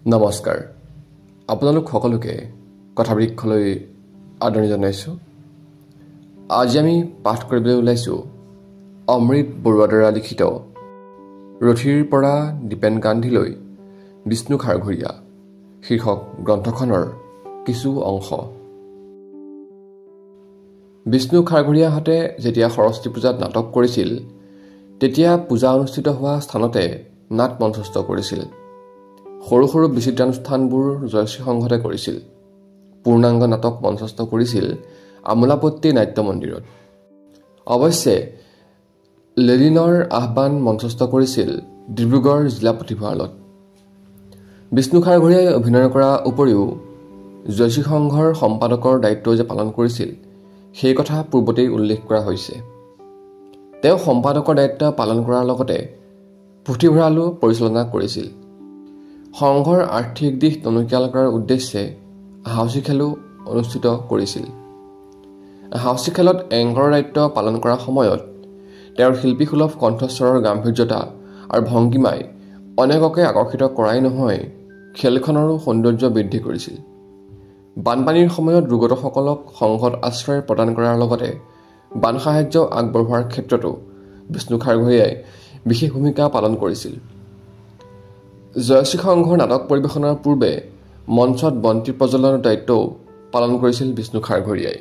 নমস্কাৰ আপোনালোক সকলোকে কথাবৃক্ষলৈ আদৰণি জনাইছো। আজি আমি পাঠ কৰিবলৈ ওলাইছো অমৃত বৰুৱাৰ দ্বাৰা লিখিত ৰথীৰ পৰা দীপেন গান্ধীলৈ বিষ্ণু খাৰঘৰীয়া শীৰ্ষক গ্ৰন্থখনৰ কিছু অংশ। বিষ্ণু খাৰঘৰীয়াহঁতে যেতিয়া সৰস্বতী পূজাত নাটক কৰিছিল তেতিয়া পূজা অনুষ্ঠিত হোৱা স্থানতে নাট মঞ্চস্থ কৰিছিল। সৰু সৰু বিচিত্ৰানুষ্ঠানবোৰ জয়শ্ৰী সংঘতে কৰিছিল। পূৰ্ণাংগ নাটক মঞ্চস্থ কৰিছিল আমোলাপট্টি নাট্য মন্দিৰত। অৱশ্যে লেলিনৰ আহ্বান মঞ্চস্থ কৰিছিল ডিব্ৰুগড় জিলা পুথিভঁৰালত। বিষ্ণু খাৰঘৰীয়াই অভিনয় কৰাৰ উপৰিও জয়শ্ৰী সংঘৰ সম্পাদকৰ দায়িত্ব যে পালন কৰিছিল সেই কথা পূৰ্বতেই উল্লেখ কৰা হৈছে। তেওঁ সম্পাদকৰ দায়িত্ব পালন কৰাৰ লগতে পুথিভঁৰালো পৰিচালনা কৰিছিল। সংঘৰ আৰ্থিক দিশ টনকিয়াল কৰাৰ উদ্দেশ্যে হাউচি খেলো অনুষ্ঠিত কৰিছিল। হাউচি খেলত এংকৰৰ দায়িত্ব পালন কৰাৰ সময়ত তেওঁৰ শিল্পীসুলভ কণ্ঠস্বৰৰ গাম্ভীৰ্যতা আৰু ভংগীমাই অনেককে আকৰ্ষিত কৰাই নহয়, খেলখনৰো সৌন্দৰ্য বৃদ্ধি কৰিছিল। বানপানীৰ সময়ত দুৰ্গতসকলক সংঘত আশ্ৰয় প্ৰদান কৰাৰ লগতে বান সাহায্য আগবঢ়োৱাৰ ক্ষেত্ৰতো বিষ্ণু খাৰঘৰীয়াই বিশেষ ভূমিকা পালন কৰিছিল। জয়শ্ৰী সংঘৰ নাটক পৰিৱেশনৰ পূৰ্বে মঞ্চত বন্তি প্ৰজ্বলনৰ দায়িত্বও পালন কৰিছিল বিষ্ণু খাৰঘৰীয়াই।